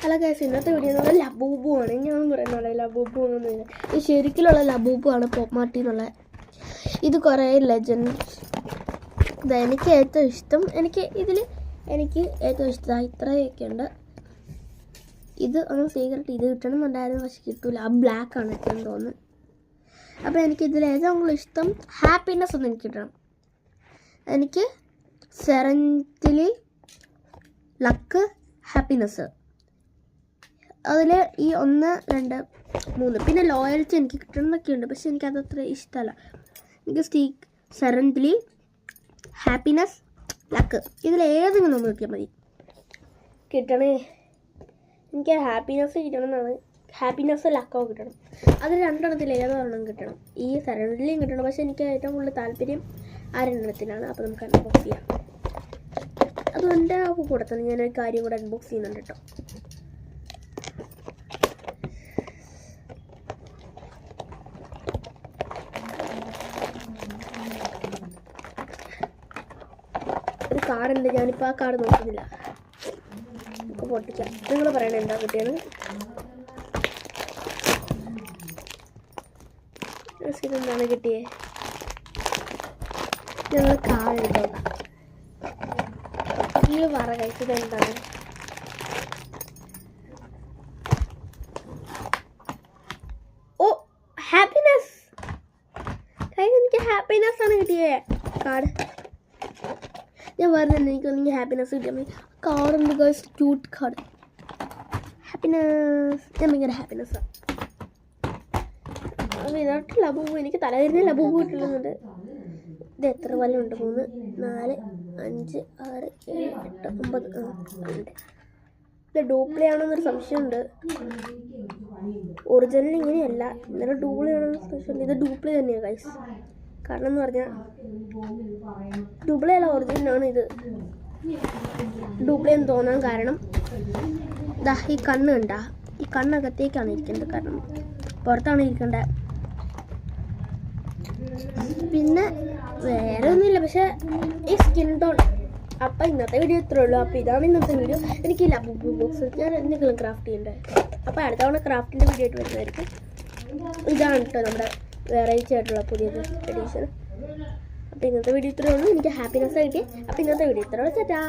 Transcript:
അല്ല ഗൈസ്, ഇന്നത്തെ വീഡിയോ എന്ന് പറഞ്ഞാൽ ലബൂബു ആണ്. ഞാൻ പറയുന്നത് ലബൂബു എന്നൊന്നുമില്ല, ഈ ശരിക്കുള്ള ലബൂബു ആണ്, പോപ്പ് മാർട്ടി എന്നുള്ള. ഇത് കുറേ ലെജൻഡ്സ്. എനിക്ക് ഏറ്റവും ഇഷ്ടം, എനിക്ക് ഏറ്റവും ഇഷ്ടം ഇത്രയൊക്കെ ഉണ്ട്. ഇത് ഒന്ന് സീക്രട്ട് ഇത് കിട്ടണം എന്നുണ്ടായിരുന്നു, പക്ഷെ കിട്ടൂല. ആ ബ്ലാക്ക് ആണ് ഏറ്റവും തോന്നുന്നു. അപ്പോൾ എനിക്ക് ഇതിൽ ഏറ്റവും ഇഷ്ടം ഹാപ്പിനെസ് ഒന്ന് എനിക്ക് കിട്ടണം. എനിക്ക് സെറൻറ്റിലി ലക്ക് ഹാപ്പിനെസ്, അതിൽ ഈ 1, 2, 3 പിന്നെ ലോയൽറ്റി എനിക്ക് കിട്ടണമെന്നൊക്കെ ഉണ്ട്, പക്ഷെ എനിക്കതത്ര ഇഷ്ടമല്ല. എനിക്ക് സെറൻറ്റിലി ഹാപ്പിനെസ് ലക്ക് ഇതിൽ ഏതെങ്കിലും ഒന്ന് കിട്ടിയാൽ മതി. കിട്ടണേ, എനിക്ക് ഹാപ്പിനെസ് കിട്ടണം എന്നാണ്. ഹാപ്പിനെസ് ലക്കോ കിട്ടണം. അത് രണ്ടെണ്ണത്തിൽ ഏതൊരെണ്ണം കിട്ടണം. ഈ സെറൻറ്റിലിയും കിട്ടണം, പക്ഷെ എനിക്ക് ഏറ്റവും കൂടുതൽ താല്പര്യം ആ രണ്ടെണ്ണത്തിനാണ്. അപ്പോൾ നമുക്ക് അൺബോക്സ് ചെയ്യാം. അതുകൊണ്ട് കൂടെ തന്നെ ഞാനൊരു കാര്യം കൂടെ അൺബോക്സ് ചെയ്യുന്നുണ്ട് കേട്ടോ. ഒരു കാർഡുണ്ട്, ഞാനിപ്പോൾ ആ കാർഡ് നോക്കുന്നില്ല. നമുക്ക് പൊട്ടിക്കാം. നിങ്ങൾ പറയണേ എന്താ കിട്ടിയത്? ഇതെന്താണ് കിട്ടിയേ? ഞങ്ങൾ കാർഡ് എടുത്തോക്കാം. നിങ്ങൾ പറ കഴിച്ചത് എന്താണ്? ഓ, ഹാപ്പിനെസ്. എനിക്ക് ഹാപ്പിനെസ് ആണ് കിട്ടിയേ കാർഡ്. ഞാൻ പറഞ്ഞില്ല എനിക്കൊന്നെങ്കിൽ ഹാപ്പിനെസ് കിട്ടിയാൽ മതി. കാർഡുണ്ട് ഗൈസ്, ക്യൂട്ട് കാർഡ്. ഹാപ്പിനെസ്, ഞാൻ ഭയങ്കര ഹാപ്പിനെസ്സാണ്. അപ്പോൾ ഇതായിട്ട് ലബൂബു, എനിക്ക് തലതിരിഞ്ഞ ലബൂബു കിട്ടുന്നുണ്ട്. ഇത് എത്ര വല്ല ഉണ്ട്? 3, 4, 5, 6, 7, 8, 9, 10. ഇത് ഡ്യൂപ്ലേ ആണെന്നൊരു സംശയമുണ്ട്. ഒറിജിനൽ ഇങ്ങനെയല്ല, ഇന്നലെ ഡ്യൂപ്ലേ ആണെന്നൊരു സംശയമുണ്ട്. ഇത് ഡ്യൂപ്ലേ തന്നെയാണ് ഗൈസ്. കാരണം എന്ന് പറഞ്ഞാൽ ഡ്യൂപ്ലേ അല്ല, ഒറിജിനലാണ്. ഇത് ഡ്യൂപ്ലേ എന്ന് തോന്നാൻ കാരണം ദാ ഈ കണ്ണ് കണ്ട, ഈ കണ്ണകത്തേക്കാണ് ഇരിക്കേണ്ടത്, കാരണം പുറത്താണ് ഇരിക്കേണ്ടത്. പിന്നെ വേറെ ഒന്നുമില്ല, പക്ഷേ ഈ സ്കിൻ ടോൺ. അപ്പം ഇന്നത്തെ വീഡിയോ ഇത്രേ ഉള്ളൂ. അപ്പോൾ ഇതാണ് ഇന്നത്തെ വീഡിയോ. എനിക്ക് ലബൂബു ബോക്സ് ഞാൻ എന്തെങ്കിലും ക്രാഫ്റ്റ് ചെയ്യണ്ടേ. അപ്പോൾ അടുത്ത തവണ ക്രാഫ്റ്റിൻ്റെ വീഡിയോ ആയിട്ട് വരുന്നതായിരിക്കും. ഇതാണ് കേട്ടോ നമ്മുടെ വെറൈറ്റി ആയിട്ടുള്ള പുതിയത് എഡീഷൻ. അപ്പോൾ ഇന്നത്തെ വീഡിയോ ഇത്രേ ഉള്ളൂ. എനിക്ക് ഹാപ്പിനെസ് കിട്ടി. അപ്പോൾ ഇന്നത്തെ വീഡിയോ ഇത്രേ ഉള്ളൂ. ചേട്ടാ.